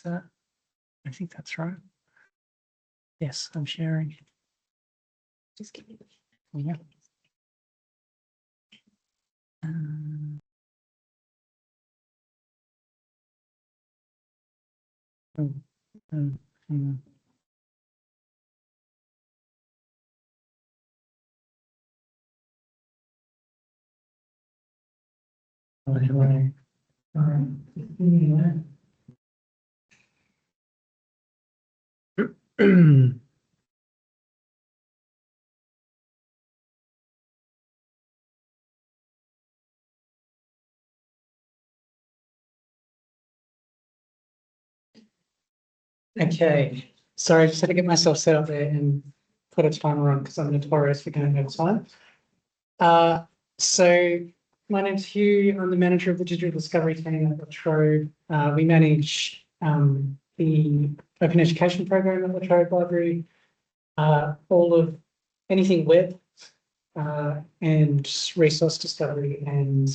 that? I think that's right. Yes, I'm sharing. Just give me the. Yeah. Hang on. Okay, sorry, I just had to get myself set up there and put a timer on because I'm notorious for going over time. So my name's Hugh. I'm the manager of the digital discovery team at La Trobe. We manage the open education program at La Trobe Library, all of anything web and resource discovery and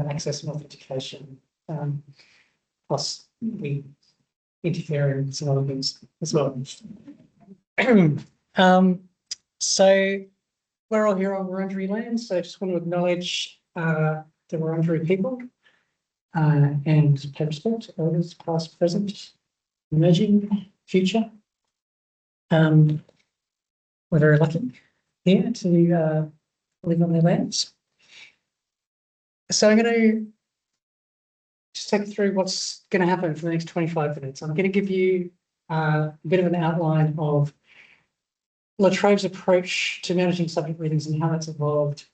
access and authentication. Plus we interfere in some other things as well. So we're all here on Wurundjeri land, so I just want to acknowledge the Wurundjeri people and pay respect to elders past, present, emerging, future. We're very lucky here to live on their lands. So I'm going to just take you through what's going to happen for the next 25 minutes. I'm going to give you a bit of an outline of La Trobe's approach to managing subject readings and how that's evolved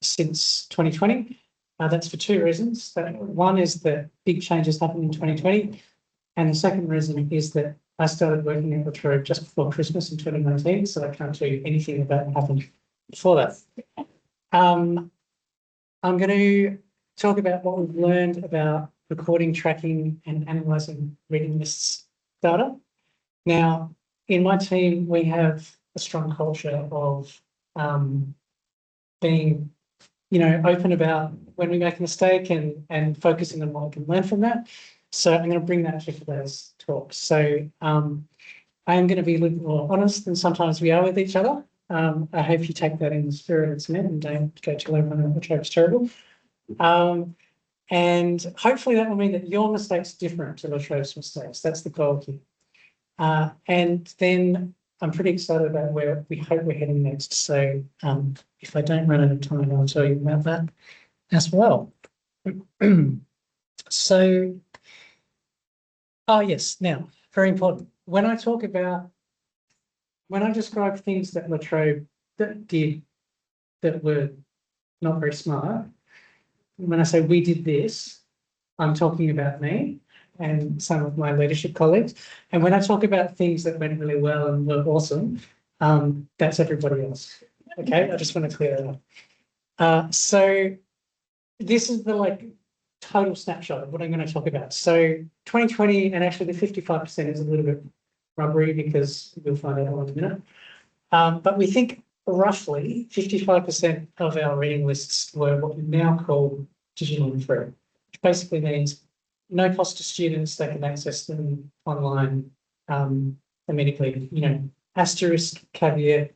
since 2020. That's for two reasons. One is that big changes happened in 2020. And the second reason is that I started working at La Trobe just before Christmas in 2019, so I can't tell you anything about what happened before that. I'm going to talk about what we've learned about recording, tracking and analysing reading lists data. Now, in my team, we have a strong culture of being, open about when we make a mistake and focusing on what we can learn from that. So I'm going to bring that to today's talk. So I am going to be a little more honest than sometimes we are with each other. I hope you take that in the spirit it's meant and don't go to everyone at La Trobe's terrible. And hopefully that will mean that your mistakes are different to La Trobe's mistakes. That's the goal here. And then I'm pretty excited about where we hope we're heading next. So if I don't run out of time, I'll tell you about that as well. So, yes, now, very important. When I describe things that La Trobe did that were not very smart, when I say we did this, I'm talking about me and some of my leadership colleagues. And when I talk about things that went really well and were awesome, that's everybody else. Okay, I just want to clear that up. So this is the total snapshot of what I'm going to talk about. So 2020, and actually the 55% is a little bit rubbery because we'll find out in a minute. But we think roughly 55% of our reading lists were what we now call digital and free, which basically means no cost to students, they can access them online immediately, asterisk, caveat,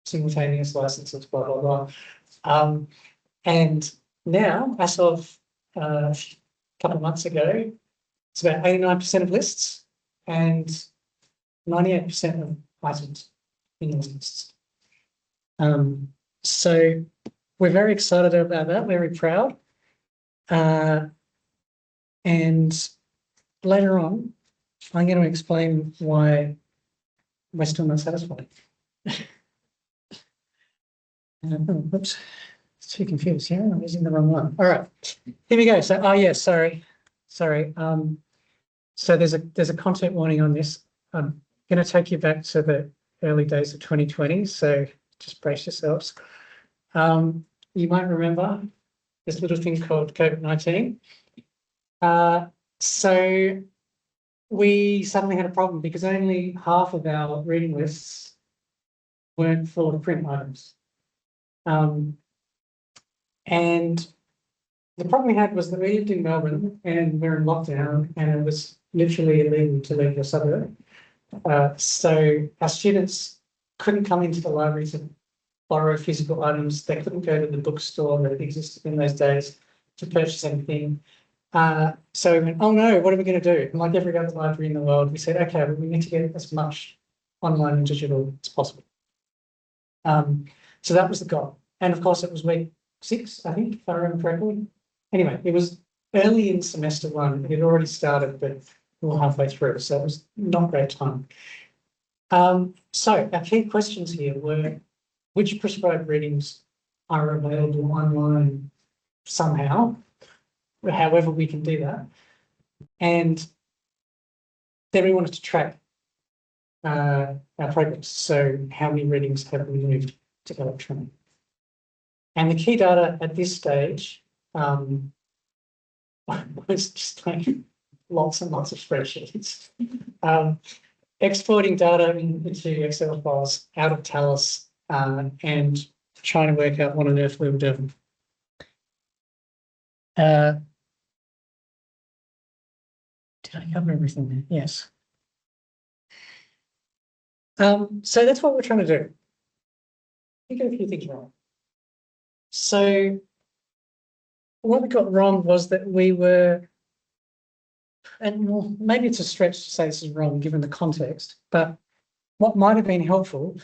simultaneous licenses, blah, blah, blah. And now, as of a couple of months ago, it's about 89% of lists and 98% of items in those lists. So we're very excited about that, very proud. And later on, I'm going to explain why we're still not satisfied. Oops, it's too confused here. I'm using the wrong one. All right, here we go. So, yes, sorry. So there's a content warning on this. I'm going to take you back to the early days of 2020. So just brace yourselves. You might remember this little thing called COVID-19. So we suddenly had a problem because only half of our reading lists weren't full of print items. And the problem we had was that we lived in Melbourne and we're in lockdown and it was, literally illegal to leave your suburb. So our students couldn't come into the library to borrow physical items. They couldn't go to the bookstore that existed in those days to purchase anything. So we went, oh no, what are we going to do? And like every other library in the world, we said, okay, well, we need to get as much online and digital as possible. So that was the goal. And of course, it was week 6, I think, if I remember correctly. Anyway, it was early in semester 1. It had already started, but we were halfway through, so it was not great time. So our key questions here were, which prescribed readings are available online somehow, however we can do that. And then we wanted to track our progress. So how many readings have we moved to electronic? And the key data at this stage was just like lots and lots of spreadsheets. Exporting data into Excel files out of Talis and trying to work out what on earth we were doing. Did I cover everything there? Yes. So that's what we're trying to do. We got a few things wrong. So what we got wrong was that we were, and well, maybe it's a stretch to say this is wrong given the context, but what might have been helpful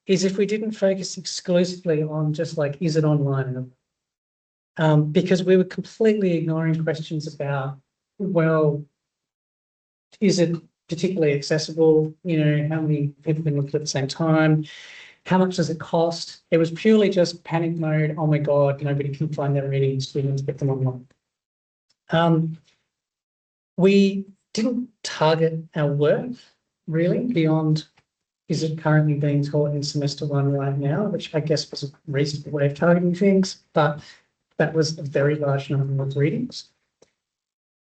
is if we didn't focus exclusively on just like, is it online? Because we were completely ignoring questions about, well, is it particularly accessible? You know, how many people can look at the same time? How much does it cost? It was purely just panic mode. Oh my God, nobody can find their readings. We need to get them online. We didn't target our work really beyond, is it currently being taught in semester 1 right now, which I guess was a reasonable way of targeting things, but that was a very large number of readings.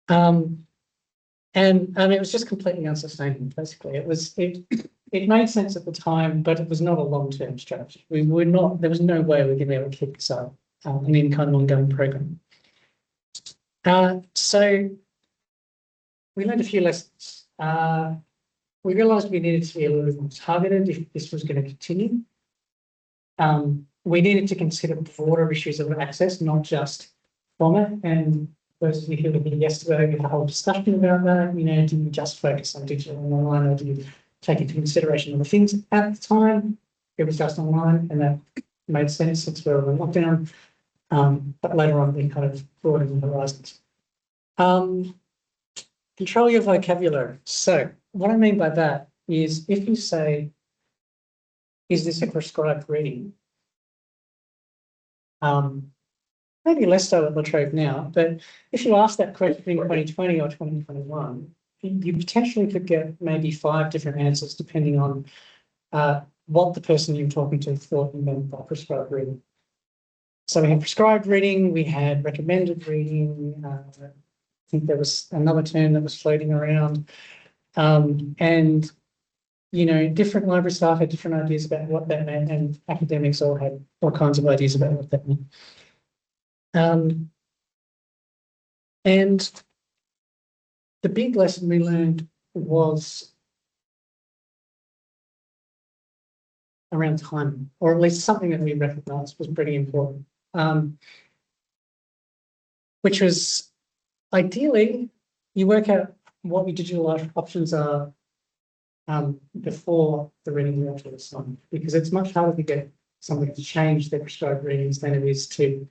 And it was just completely unsustainable, basically. It made sense at the time, but it was not a long-term strategy. There was no way we were going to be able to keep this up in any kind of ongoing program. So we learned a few lessons. We realised we needed to be a little bit more targeted if this was going to continue. We needed to consider broader issues of access, not just format. And those of you who were here yesterday, we had a whole discussion about that. You know, do you just focus on digital and online, or do you take into consideration other things? At the time, it was just online, and that made sense since we were on lockdown. But later on, we kind of broadened the horizons. Control your vocabulary. So what I mean by that is if you say, is this a prescribed reading? Maybe less so at La Trobe now, but if you ask that question in 2020 or 2021, you potentially could get maybe 5 different answers depending on what the person you're talking to thought you meant by prescribed reading. So we had prescribed reading, we had recommended reading, I think there was another term that was floating around, and you know, different library staff had different ideas about what that meant, and academics all had all kinds of ideas about what that meant. And the big lesson we learned was around time, or at least something that we recognised was pretty important, which was ideally you work out what your digital options are before the reading is actually assigned, because it's much harder to get somebody to change their prescribed readings than it is to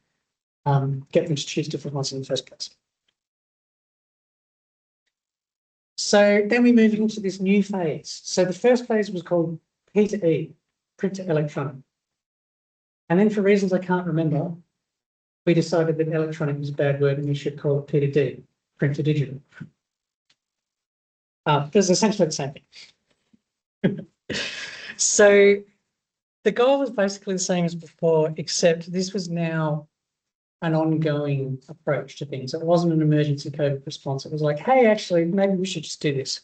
get them to choose different ones in the first place. So then we moved into this new phase. So the first phase was called P to E, print to electronic. And then for reasons I can't remember, we decided that electronic was a bad word and we should call it P to D, print to digital. But it's essentially the same thing. So the goal was basically the same as before, except this was now an ongoing approach to things. It wasn't an emergency COVID response. It was like, hey, actually, maybe we should just do this.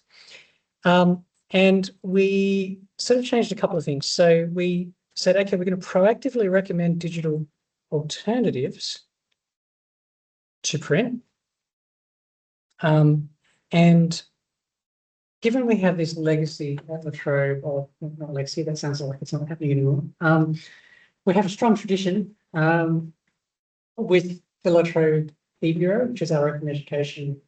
And we sort of changed a couple of things. So we said, okay, we're going to proactively recommend digital alternatives to print. And given we have this legacy at La Trobe, or not legacy, that sounds like it's not happening anymore. We have a strong tradition with the La Trobe e-Bureau, which is our open education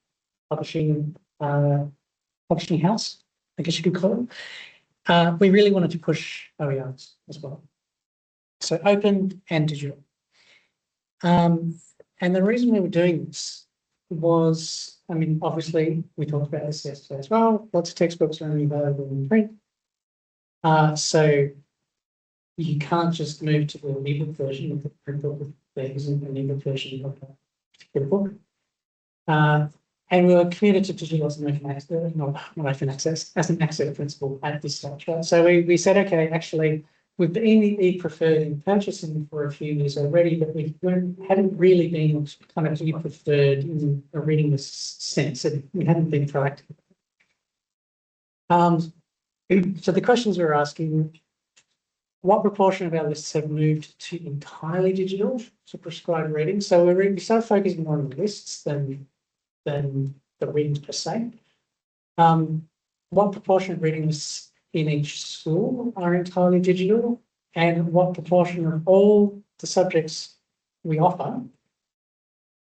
publishing house, I guess you could call it. We really wanted to push OERs as well. So open and digital. And the reason we were doing this was, I mean, obviously we talked about this yesterday as well. Lots of textbooks are only available in print. So you can't just move to the ebook version of the print book. There isn't an ebook version of a particular book. And we were committed to digital as an open access, not open access, as an access principle at this stage. Right? So we said, okay, actually, we've been e-preferred in purchasing for a few years already, but we hadn't really been kind of e-preferred in a reading list sense, and we hadn't been proactive. So the questions we were asking, what proportion of our lists have moved to entirely digital, to prescribed reading? So we started focusing on lists than the readings per se. What proportion of reading lists in each school are entirely digital, and what proportion of all the subjects we offer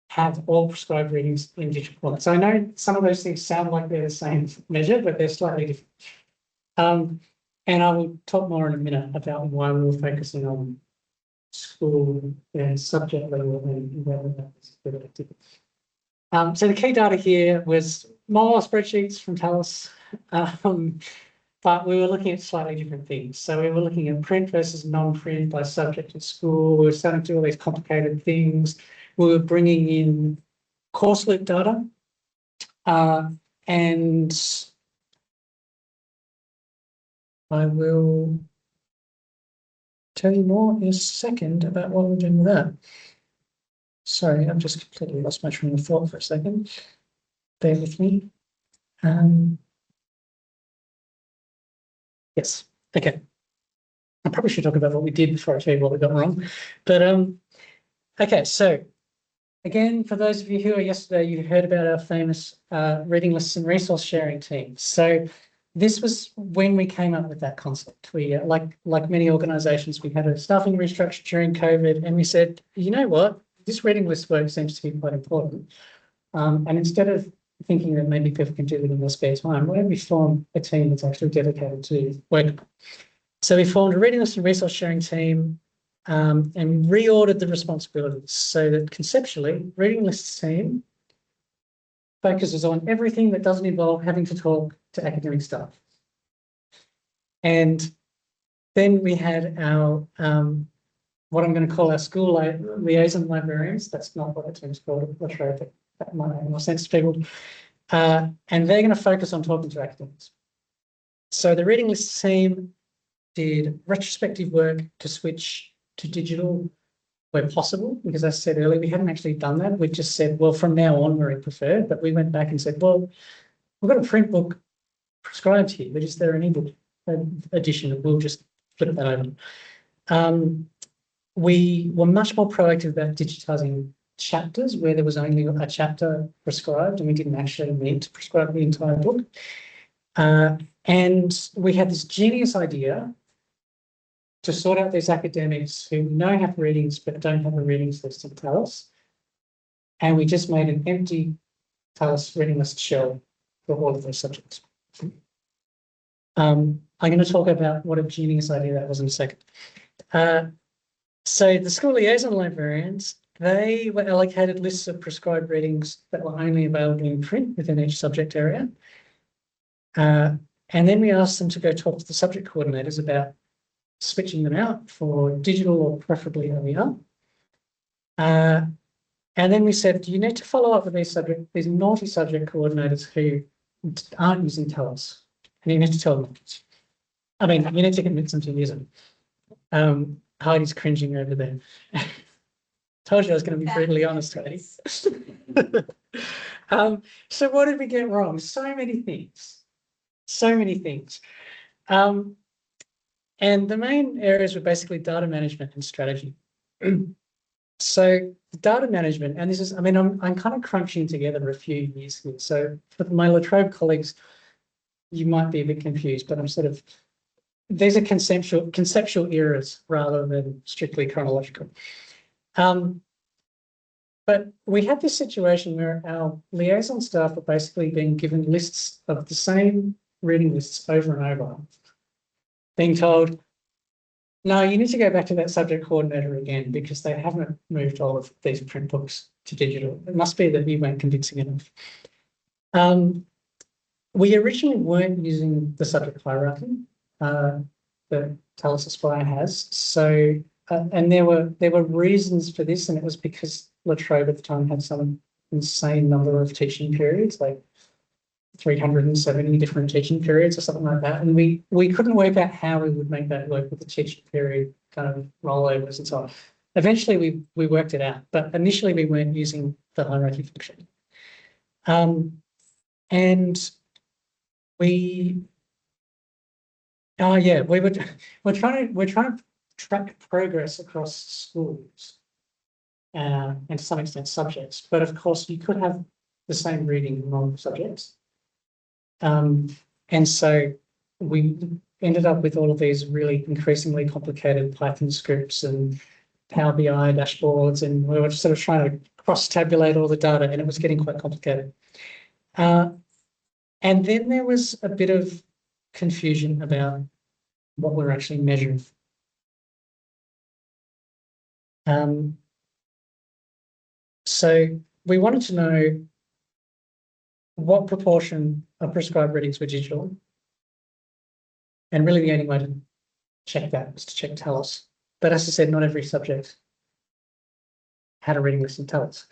have all prescribed readings in digital format? So I know some of those things sound like they're the same measure, but they're slightly different. And I will talk more in a minute about why we were focusing on school and subject level and whether that was a good activity. So the key data here was more spreadsheets from Talis, but we were looking at slightly different things. So we were looking at print versus non-print by subject in school. We were starting to do all these complicated things. We were bringing in course loop data, and I will tell you more in a second about what we're doing with that. Sorry, I've just completely lost my train of thought for a second. Bear with me. Yes, okay. I probably should talk about what we did before I tell you what we got wrong. But okay, so again, for those of you who were yesterday, you heard about our famous reading lists and resource sharing team. So this was when we came up with that concept. We, like many organisations, we had a staffing restructure during COVID, and we said, you know what, this reading list work seems to be quite important. And instead of thinking that maybe people can do it in their spare time, why don't we form a team that's actually dedicated to work? So we formed a reading list and resource sharing team, and reordered the responsibilities so that conceptually, reading lists team focuses on everything that doesn't involve having to talk to academic staff. And then we had our what I'm going to call our school liaison librarians. That's not what the team's called. I'm not sure if that might make more sense to people. And they're going to focus on talking to academics. So the reading list team did retrospective work to switch to digital where possible, because as I said earlier, we hadn't actually done that. We just said, well, from now on, we're preferred. But we went back and said, well, we've got a print book prescribed here, but is there an ebook edition? We'll just flip that over. We were much more proactive about digitising chapters where there was only a chapter prescribed and we didn't actually need to prescribe the entire book. And we had this genius idea to sort out these academics who know have readings but don't have a readings list in Talis. And we just made an empty Talis reading list shell for all of those subjects. I'm going to talk about what a genius idea that was in a second. So the school liaison librarians, they were allocated lists of prescribed readings that were only available in print within each subject area. And then we asked them to go talk to the subject coordinators about switching them out for digital or preferably OER. And then we said, you need to follow up with these naughty subject coordinators who aren't using Talis. And you need to tell them. I mean, you need to convince them to use it. Heidi's cringing over there. Told you I was going to be brutally honest, Heidi. So what did we get wrong? So many things. So many things. And the main areas were basically data management and strategy. So data management, and this is, I mean, I'm kind of crunching together a few years here. So for my La Trobe colleagues, you might be a bit confused, but I'm sort of, these are conceptual errors rather than strictly chronological. But we had this situation where our liaison staff were basically being given lists of the same reading lists over and over, being told, no, you need to go back to that subject coordinator again because they haven't moved all of these print books to digital. It must be that you weren't convincing enough. We originally weren't using the subject hierarchy that Talis Aspire has. So, and there were reasons for this, and it was because Trobe at the time had some insane number of teaching periods, like 370 different teaching periods or something like that. And we couldn't work out how we would make that work with the teaching period kind of rollovers and so on. Eventually we worked it out, but initially we weren't using the hierarchy function. And we're trying to track progress across schools and to some extent subjects, but of course you could have the same reading in multiple subjects. And so we ended up with all of these really increasingly complicated Python scripts and Power BI dashboards, and we were sort of trying to cross-tabulate all the data, and it was getting quite complicated. And then there was a bit of confusion about what we're actually measuring. So we wanted to know what proportion of prescribed readings were digital. And really the only way to check that was to check Talis. But as I said, not every subject had a reading list in Talis.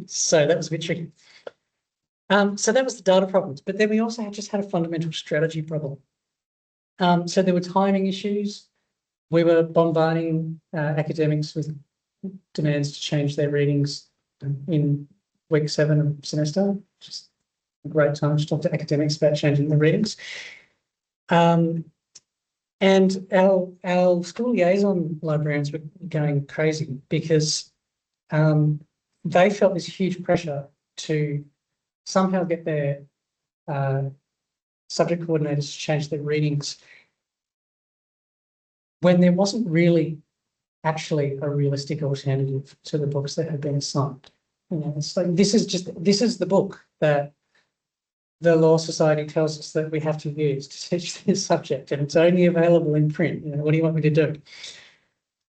So that was a bit tricky. So that was the data problems. But then we also just had a fundamental strategy problem. So there were timing issues. We were bombarding academics with demands to change their readings in week 7 of semester, just a great time to talk to academics about changing their readings. And our school liaison librarians were going crazy because they felt this huge pressure to somehow get their subject coordinators to change their readings when there wasn't really actually a realistic alternative to the books that had been assigned. You know, it's like this is the book that the Law Society tells us that we have to use to teach this subject, and it's only available in print. You know, what do you want me to do?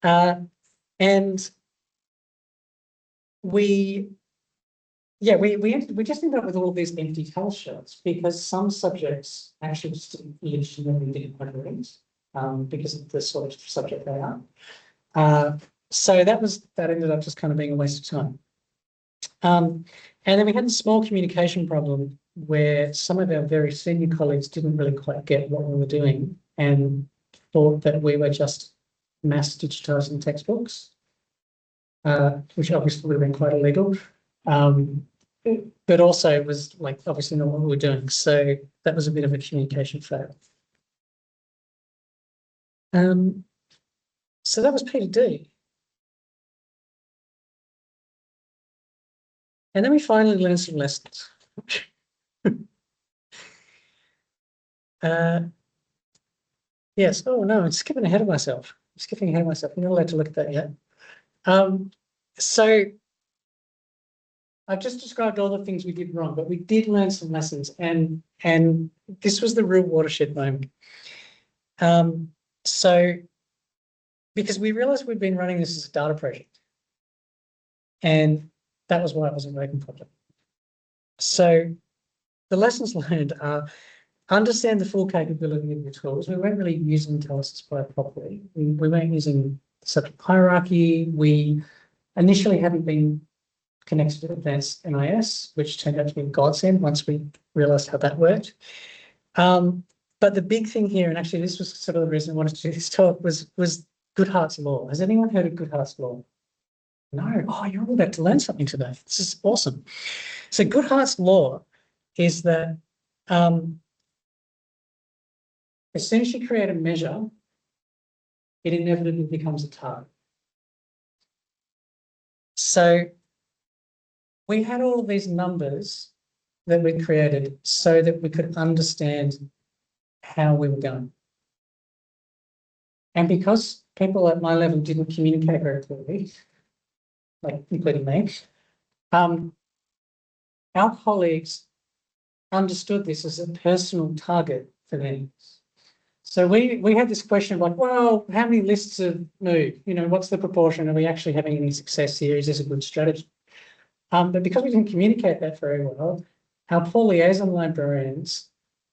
And we just ended up with all of these empty Talis shells because some subjects actually just legitimately didn't have readings because of the sort of subject they are. So that ended up just kind of being a waste of time. And then we had a small communication problem where some of our very senior colleagues didn't really quite get what we were doing and thought that we were just mass digitizing textbooks, which obviously would have been quite illegal. But also it was like obviously not what we were doing. So that was a bit of a communication fail. So that was Peter D. And then we finally learned some lessons. Yes. Oh no, I'm skipping ahead of myself. I'm skipping ahead of myself. I'm not allowed to look at that yet. So I've just described all the things we did wrong, but we did learn some lessons, and this was the real watershed moment. So because we realized we'd been running this as a data project, and that was why it was a working project. So the lessons learned are understand the full capability of your tools. We weren't really using Talis Aspire properly. We weren't using subject hierarchy. We initially hadn't been connected to advanced NIS, which turned out to be a godsend once we realized how that worked. But the big thing here, and actually this was sort of the reason I wanted to do this talk, was Goodhart's Law. Has anyone heard of Goodhart's Law? No. Oh, you're all about to learn something today. This is awesome. So Goodhart's Law is that as soon as you create a measure, it inevitably becomes a target. So we had all of these numbers that we created so that we could understand how we were going. And because people at my level didn't communicate very clearly, like including me, our colleagues understood this as a personal target for them. So we had this question of like, well, how many lists have moved? You know, what's the proportion? Are we actually having any success here? Is this a good strategy? But because we didn't communicate that very well, our poor liaison librarians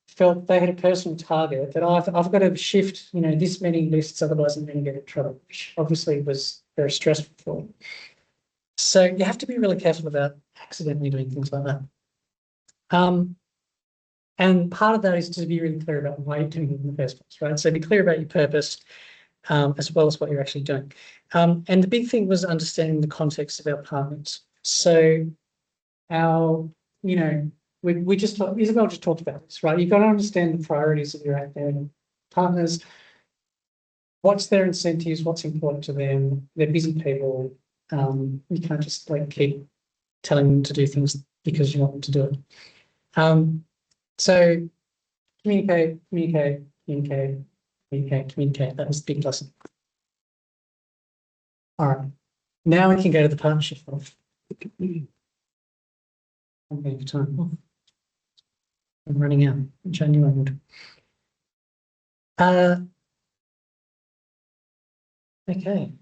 felt they had a personal target that I've got to shift, you know, this many lists, otherwise I'm going to get in trouble, which obviously was very stressful for them. So you have to be really careful about accidentally doing things like that. And part of that is to be really clear about why you're doing it in the first place, right? So be clear about your purpose, as well as what you're actually doing. And the big thing was understanding the context of our partners. So our, you know, we just talked, Isabel just talked about this, right? You've got to understand the priorities of your academic partners. What's their incentives? What's important to them? They're busy people. You can't just like keep telling them to do things because you want them to do it. So communicate. That was the big lesson. All right. Now we can go to the partnership of. I'm going for time. I'm running out, which I knew I would. Okay.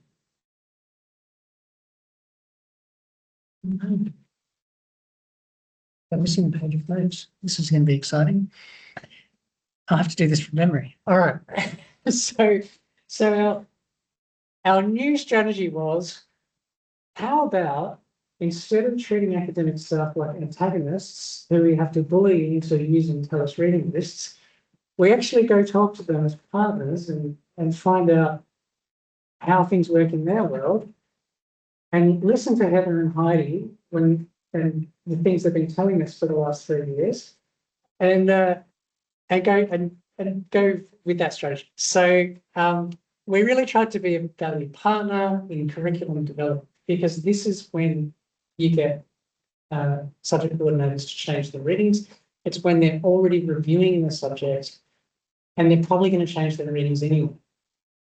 I'm missing a page of notes. This is going to be exciting. I'll have to do this from memory. All right. So our new strategy was, how about instead of treating academic staff like antagonists who we have to bully into using Talis reading lists, we actually go talk to them as partners and find out how things work in their world and listen to Heather and Heidi and the things they've been telling us for the last 3 years and go with that strategy. So we really tried to be a valued partner in curriculum development, because this is when you get subject coordinators to change the readings. It's when they're already reviewing the subject and they're probably going to change their readings anyway.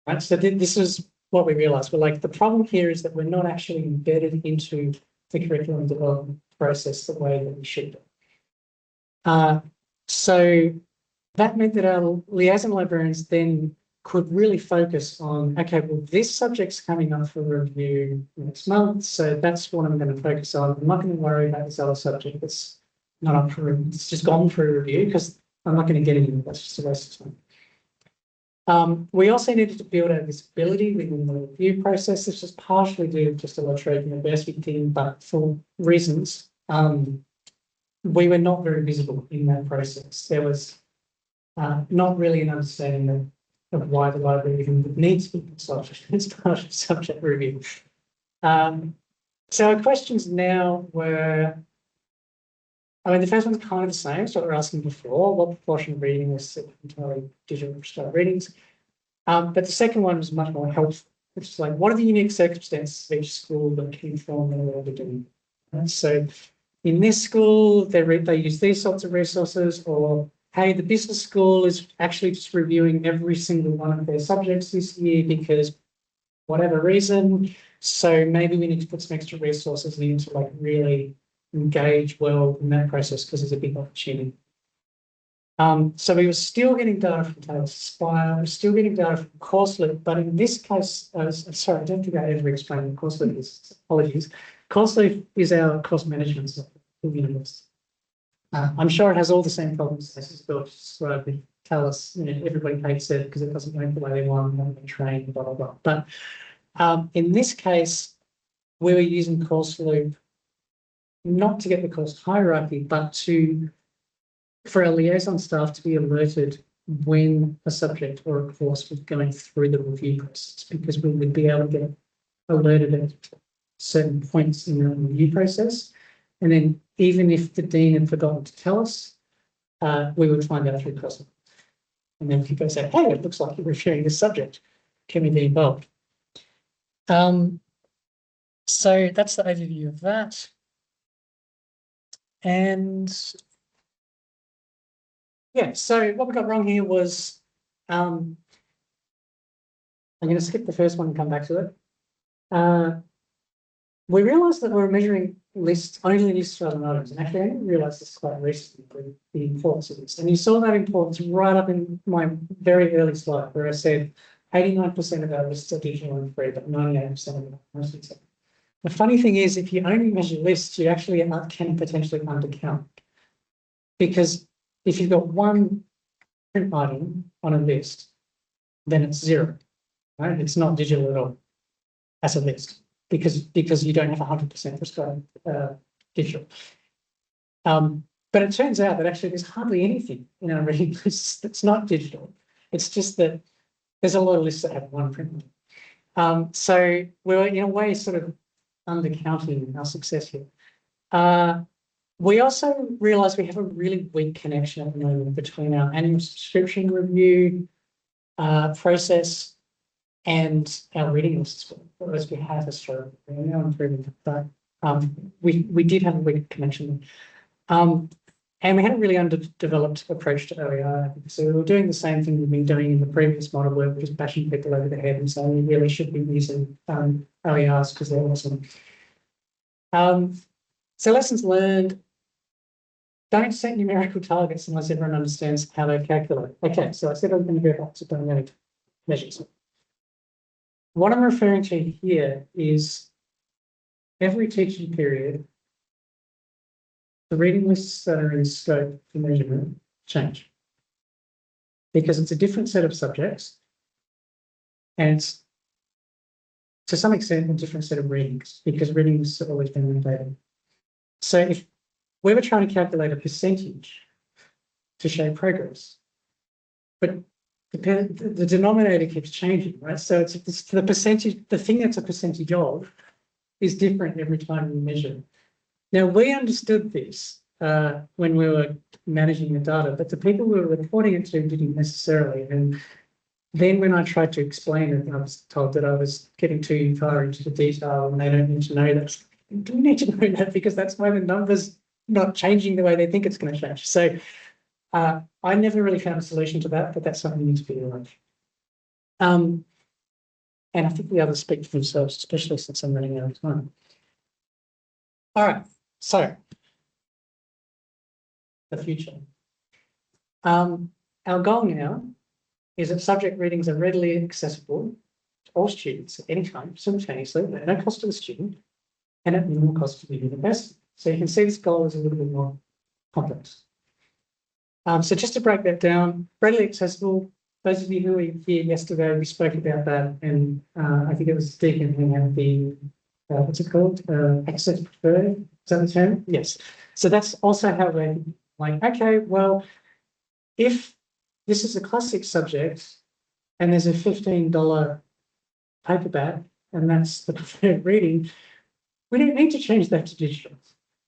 Right? So this is what we realized. We're like, the problem here is that we're not actually embedded into the curriculum development process the way that we should do. So that meant that our liaison librarians then could really focus on, okay, well, this subject's coming up for review next month, so that's what I'm going to focus on. I'm not going to worry about this other subject that's not up for review. It's just gone for a review because I'm not going to get any. That's just a waste of time. We also needed to build our visibility within the review process. This was partially due to just a La Trobe University thing, but for reasons, we were not very visible in that process. There was not really an understanding of why the library even needs to be consulted as part of subject review. So our questions now were, I mean, the first one's kind of the same, so what we were asking before, what proportion of reading was entirely digital style readings? But the second one was much more helpful, which is like, what are the unique circumstances of each school that came from and what they're doing? So in this school, they use these sorts of resources, or hey, the business school is actually just reviewing every single one of their subjects this year because whatever reason. So maybe we need to put some extra resources in to like really engage well in that process because there's a big opportunity. So we were still getting data from Talis Inspire, we're still getting data from CourseLoop, but in this case, sorry, I don't think I ever explained what CourseLoop is. Apologies. CourseLoop is our course management software for university. I'm sure it has all the same problems as Isabel described with Talis. You know, everybody hates it because it doesn't work the way they want, they haven't been trained, blah, blah, blah. But in this case, we were using CourseLoop not to get the course hierarchy, but for our liaison staff to be alerted when a subject or a course was going through the review process, because we would be able to get alerted at certain points in the review process. And then even if the dean had forgotten to tell us, we would find out through CourseLoop. And then people say, hey, it looks like you're reviewing this subject. Can we be involved? So that's the overview of that. And yeah, so what we got wrong here was, I'm going to skip the first one and come back to it. We realized that we were measuring lists, only lists rather than items. And actually, I didn't realize this quite recently, the importance of this. And you saw that importance right up in my very early slide where I said 89% of our lists are digital and free, but 98% of them are mostly so. The funny thing is, if you only measure lists, you actually can potentially undercount. Because if you've got one print item on a list, then it's zero, right? It's not digital at all as a list because you don't have 100% prescribed digital. But it turns out that actually there's hardly anything in our reading lists that's not digital. It's just that there's a lot of lists that have one print. So we're in a way sort of undercounting our success here. We also realize we have a really weak connection at the moment between our annual subscription review process and our reading lists, as we have historically. We're now improving that, but we did have a weak connection. And we had a really underdeveloped approach to OER. So we were doing the same thing we've been doing in the previous model where we're just bashing people over the head and saying we really should be using OERs because they're awesome. So lessons learned. Don't set numerical targets unless everyone understands how they calculate. Okay, so I said I'm going to go back to dynamic measures. What I'm referring to here is every teaching period, the reading lists that are in scope for measurement change because it's a different set of subjects and it's to some extent a different set of readings because readings have always been updated. So if we were trying to calculate a percentage to show progress, but the denominator keeps changing, right? So it's the percentage, the thing that's a percentage of is different every time we measure. Now, we understood this when we were managing the data, but the people we were reporting it to didn't necessarily. And then when I tried to explain it, I was told that I was getting too far into the detail and they don't need to know that. You do need to know that because that's why the numbers not changing the way they think it's going to change. So I never really found a solution to that, but that's something you need to be aware of. And I think the others speak for themselves, especially since I'm running out of time. All right, so the future. Our goal now is that subject readings are readily accessible to all students at any time, simultaneously, at no cost to the student, and at minimal cost to the university. So you can see this goal is a little bit more complex. So just to break that down, readily accessible, those of you who were here yesterday, we spoke about that, and I think it was Deacon who had the, what's it called? Access preferred, is that the term? Yes. So that's also how we're like, okay, well, if this is a classic subject and there's a $15 paperback and that's the preferred reading, we don't need to change that to digital,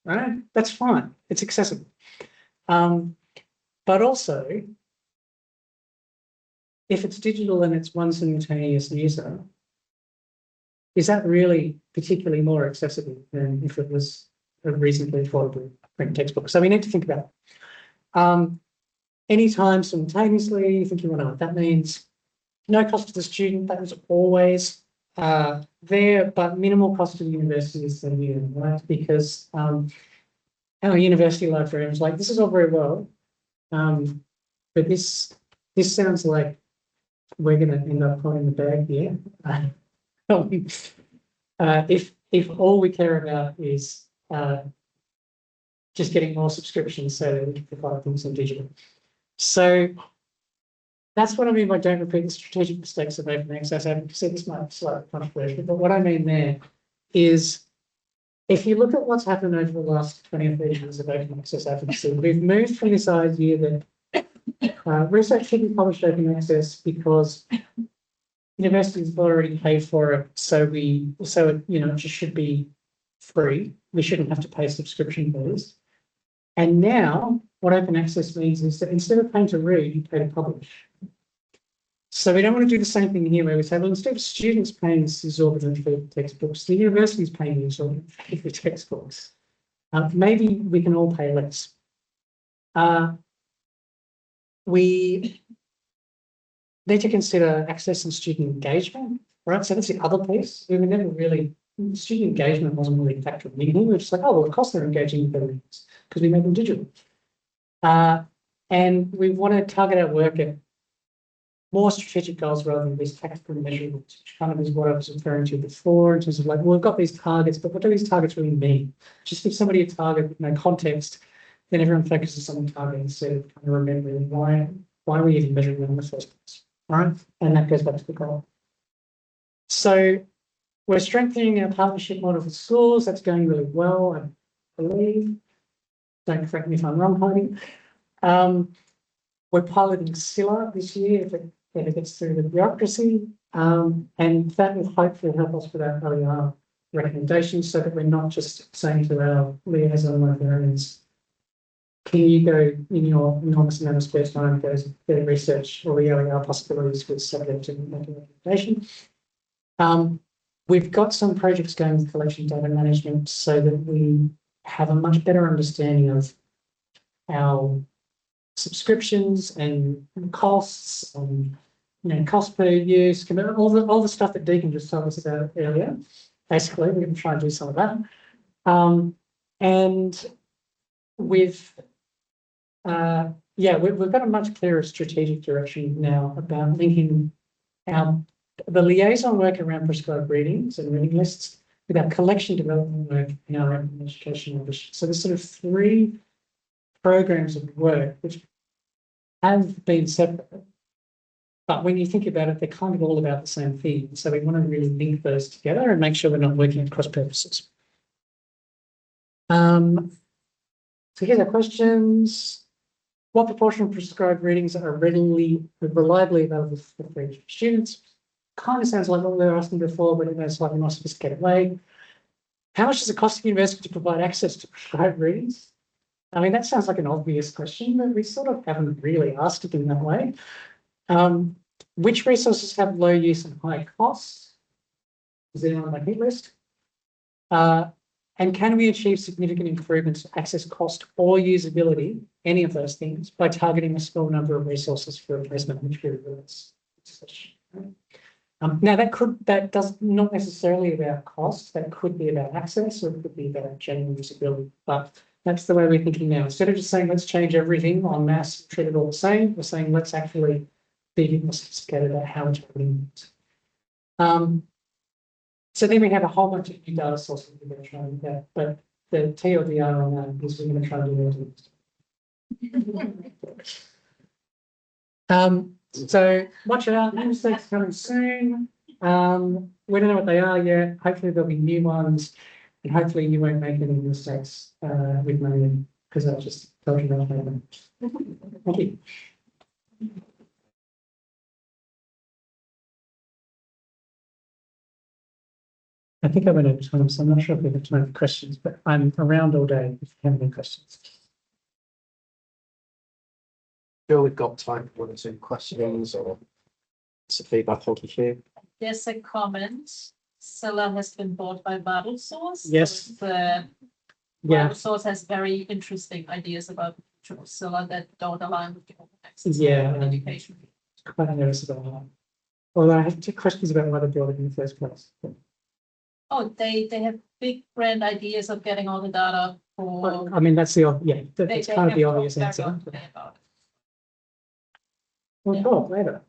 right? That's fine. It's accessible. But also, if it's digital and it's one simultaneous user, is that really particularly more accessible than if it was a reasonably affordable print textbook? So we need to think about it. Anytime simultaneously, you think you want to know what that means. No cost to the student, that was always there, but minimal cost to the university is the new, right? Because our university librarians like, this is all very well, but this sounds like we're going to end up pulling the bag here. If all we care about is just getting more subscriptions so that we can provide things in digital. So that's what I mean by don't repeat the strategic mistakes of open access advocacy. This might be slightly controversial, but what I mean there is if you look at what's happened over the last 20 or 30 years of open access advocacy, we've moved from this idea that research should be published open access because universities have already paid for it, so it, you know, it just should be free. We shouldn't have to pay subscription fees. And now what open access means is that instead of paying to read, you pay to publish. So we don't want to do the same thing here where we say, well, instead of students paying this exorbitant fee for textbooks, the university is paying the exorbitant fee for textbooks. Maybe we can all pay less. We need to consider access and student engagement, right? So that's the other piece. We were never really, student engagement wasn't really factored in. We were just like, oh, well, of course they're engaging with their learners because we made them digital. And we want to target our work at more strategic goals rather than these tactical measurables, which kind of is what I was referring to before in terms of like, well, we've got these targets, but what do these targets really mean? Just give somebody a target with no context, then everyone focuses on the target instead of kind of remembering why are we even measuring them in the first place, right? And that goes back to the goal. So we're strengthening our partnership model with schools. That's going really well, I believe. Don't correct me if I'm wrong, Heidi. We're piloting Scylla this year if it gets through the bureaucracy, and that will hopefully help us with our OER recommendations so that we're not just saying to our liaison librarians, can you go in your enormous amount of spare time, go to research or the OER possibilities with subject to making a recommendation. We've got some projects going with collection data management so that we have a much better understanding of our subscriptions and costs and cost per use, all the stuff that Deacon just told us about earlier. Basically, we can try and do some of that. And we've got a much clearer strategic direction now about linking the liaison work around prescribed readings and reading lists with our collection development work and our open educational ambition. So there's sort of 3 programs of work which have been separate, but when you think about it, they're kind of all about the same thing. So we want to really link those together and make sure we're not working at cross purposes. So here's our questions. What proportion of prescribed readings are reliably available for students? Kind of sounds like what we were asking before, but in a slightly more sophisticated way. How much does it cost the university to provide access to prescribed readings? I mean, that sounds like an obvious question, but we sort of haven't really asked it in that way. Which resources have low use and high costs? Is there on my hit list? And can we achieve significant improvements to access cost or usability, any of those things, by targeting a small number of resources for replacement materials? Now that does not necessarily about cost, that could be about access, or it could be about general usability, but that's the way we're thinking now. Instead of just saying, let's change everything en masse, treat it all the same, we're saying, let's actually be a bit more sophisticated about how it's being used. So then we have a whole bunch of new data sources we're going to try and get, but the TLDR on that is we're going to try and do it. So watch out, new mistakes coming soon. We don't know what they are yet. Hopefully there'll be new ones, and hopefully you won't make any mistakes with money, because I just told you that. Thank you. I think I went over time, so I'm not sure if we have time for questions, but I'm around all day if you have any questions. Sure, we've got time for 1 or 2 questions or some feedback. Thank you, Hugh. There's a comment. Scylla has been bought by Battle Source. Yes. So Battle Source has very interesting ideas about the future of Scylla that don't align with the open access education. Quite nervous about that. Although I have 2 questions about why they built it in the first place. Oh, they have big brand ideas of getting all the data for. I mean, that's that's kind of the obvious answer. About it. We'll talk later.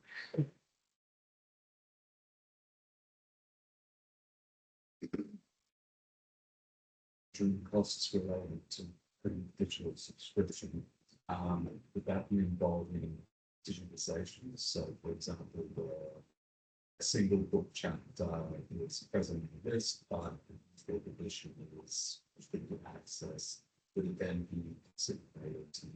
Costs related to digital subscription without you involved in digitalization. So, for example, a single book chapter is present in this, but the edition is restricted access. Would it then be considered to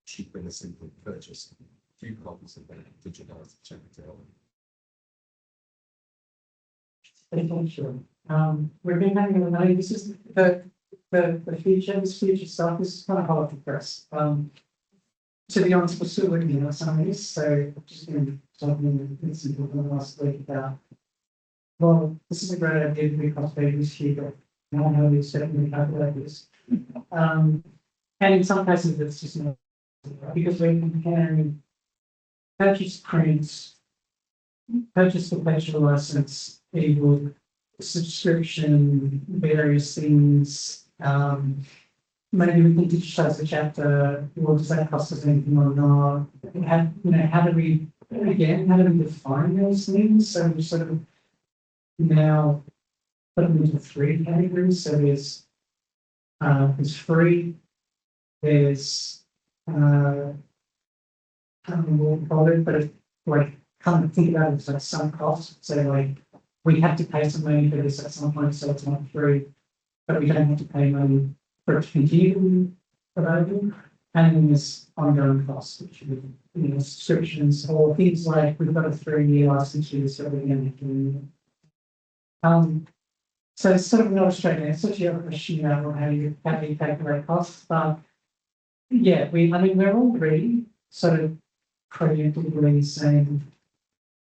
cheaper and simply purchase a few copies of that digitized chapter? Sure. We've been having a know this is the future, this future stuff. This is kind of hard to press. To be honest, we're still working on some of this, so I've just been talking with some people last week about, well, this is a great idea to be cost savings here, but now how we certainly calculate this. and in some cases it's just not, because we're comparing purchase prints, purchase perpetual license, ebook, subscription, various things. Maybe we can digitize the chapter. Well, does that cost us anything or not? How do we define those things? So we sort of now put them into three categories. So there's free, there's I don't know what we call it, but it's like kind of think about it as like some cost. So like we have to pay some money for this at some point, so it's not free, but we don't have to pay money for it to continue to be available. And then there's ongoing costs, which would be subscriptions or things like we've got a 3-year license use, so we're going to do. So it's sort of not a straight answer to your question about how you calculate costs, but yeah, we're already sort of preemptively saying,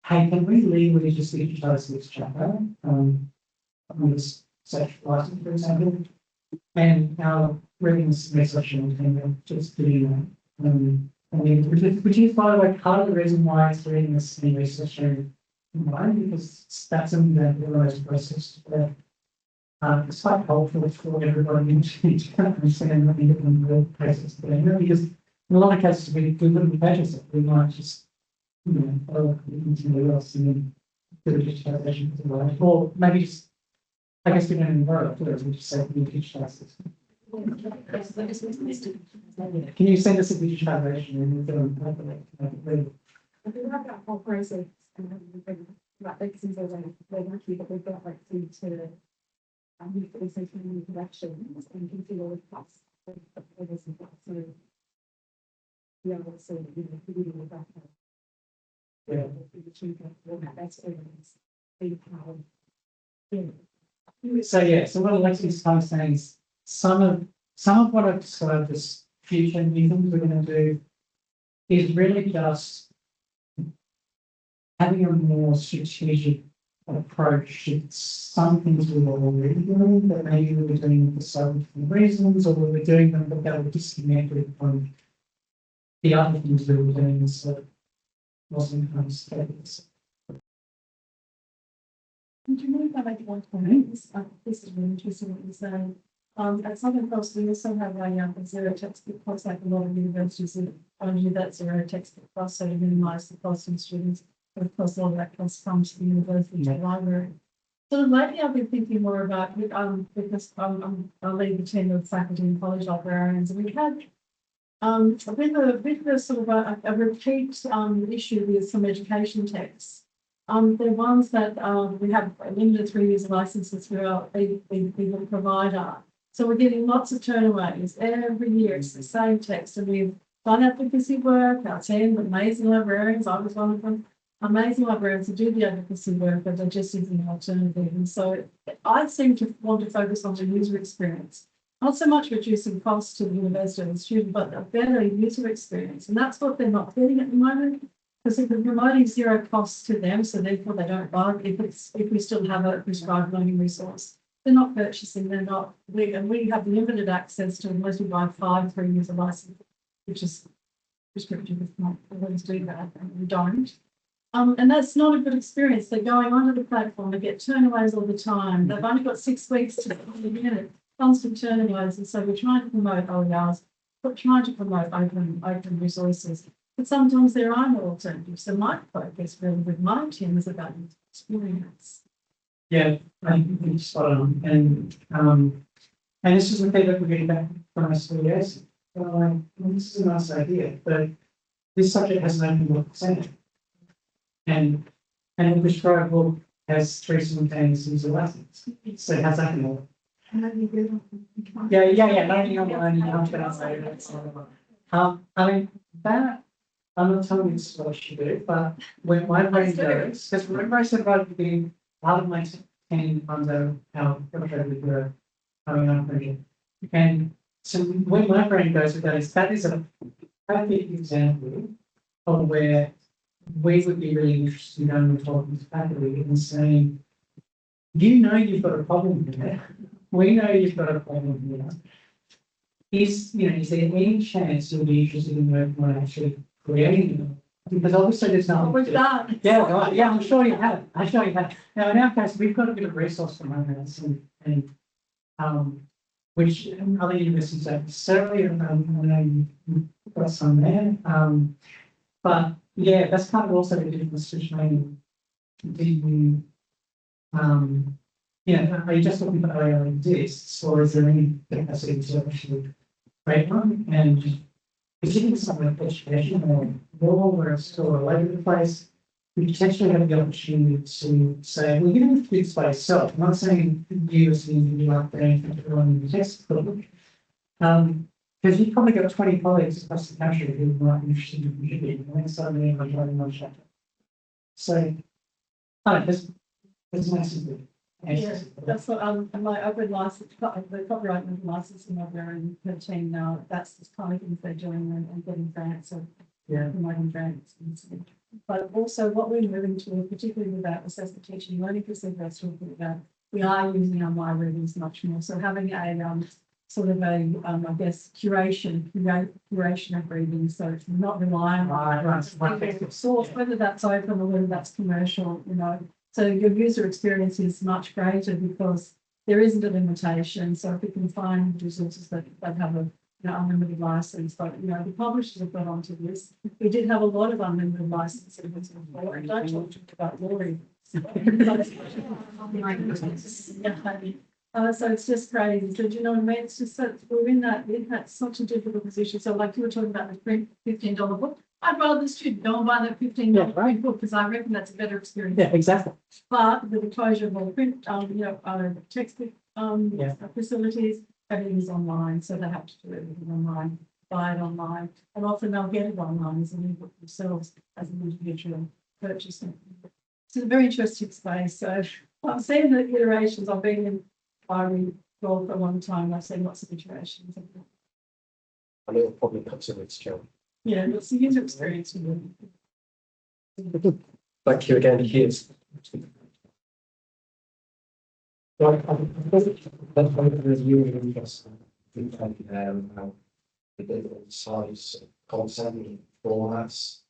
hey, can we legally just digitize this chapter? On this such license, for example, and our readiness messaging team just doing that. Which is by the way part of the reason why it's readiness and researching combined, because that's something that we realize process. It's quite helpful for everybody to understand what the process is doing, because in a lot of cases we wouldn't purchase it. We might just continue else and then do the digitization as well. Or maybe just, I guess we don't even worry about it, we just say we digitize this. Can you send us a digitization and we'll I think about that whole process and that because they're lucky that they've got like food to use for research and collections and consider the costs of this and that. So be able to see with that. So what Alexi's kind of saying is some of what I've described as future new things we're going to do is really just having a more strategic approach to some things we were already doing, but maybe we were doing them for some different reasons, or we were doing them but they were disconnected from the other things we were doing, so wasn't kind of status. Do you know if I make one comment? This is really interesting what you're saying. At Southern Cross, we also have a zero textbook cost, like a lot of universities that only do that zero textbook cost, so to minimise the cost of students. But of course, all of that cost comes to the university to the library. So lately, I've been thinking more about because I lead the team of faculty and college librarians, and we had with a sort of a repeat issue with some education texts. They're ones that we have limited 3 years licenses through our legal provider. So we're getting lots of turnaways every year. It's the same text, and we've done advocacy work. Our team, amazing librarians, I was one of them, amazing librarians who do the advocacy work, but they're just using an alternative. And so I seem to want to focus on the user experience. Not so much reducing costs to the university and the student, but a better user experience. And that's what they're not getting at the moment, because if we're promoting zero costs to them, so therefore they don't buy if we still have a prescribed learning resource. They're not purchasing, we have limited access to unless we buy 5 3-year license, which is prescriptive, if not always do that, and we don't. And that's not a good experience. They're going onto the platform, they get turnaways all the time. They've only got 6 weeks to get it. Constant turnaways, and so we're trying to promote OERs, but trying to promote open resources. But sometimes there are no alternatives. So my focus really with my team is about experience. Yeah, I think it's spot on. And this is the thing that we're getting back from our CES. This is a nice idea, but this subject has an open book centre. And the prescribed book has 3 simultaneous user lessons. So how's that going to work? Yeah. Learning online, you have to answer it. I mean, that, I'm not telling you this is what I should do, but when my brain goes, because remember I said right at the beginning, part of my team comes out how frustrated we were coming up with it. And so when my brain goes with that is a perfect example of where we would be really interested in going and talking to faculty and saying, you know you've got a problem here. We know you've got a problem here. is there any chance you'll be interested in working on actually creating them? Because obviously there's What nothing. we've done. Yeah, right, yeah, I'm sure you have, Now, in our case, we've got a bit of resource from others which other universities don't necessarily, I know you've got some there, but yeah, that's kind of also the difference between, do you, are you just looking for AI exists, or is there any capacity to actually create one? And particularly something like education or law, where it's still all over the place, we potentially have the opportunity to say, well, given the kids by yourself, I'm not saying you as an individual aren't doing anything to run the textbook, because you've probably got 20 colleagues across the country who might be interested in contributing, and then suddenly I'm writing one chapter. So, there's massive. Yeah, that's what, and my open license, the copyright and licensing of their own team now, that's the kind of things they're doing and getting grants or promoting grants. But also what we're moving to, particularly with that assessment teaching and learning procedures, talking about, we are using our my readings much more. So having a sort of a, I guess, curation of reading, so it's not relying on source, whether that's open or whether that's commercial, So your user experience is much greater because there isn't a limitation. So if we can find resources that have a unlimited license, but the publishers have got onto this. We did have a lot of unlimited licenses before. I don't talk about Lori. So it's just crazy. So do you know what I mean? It's just that we're in that such a difficult position. So like you were talking about the print $15 book. I'd rather the student go and buy that $15 print book because I reckon that's a better experience. Yeah, exactly. But with the closure of all print, textbook facilities, everything is online, so they have to do everything online, buy it online, and often they'll get it online as an ebook themselves as an individual purchaser. It's a very interesting space. So I've seen the iterations. I've been in inquiry role for a long time. I've seen lots of iterations. And it'll probably come to its job. Yeah, it's the user experience. Thank you again, Hugh. Right, I think that's one of the really interesting things, how the different size content formats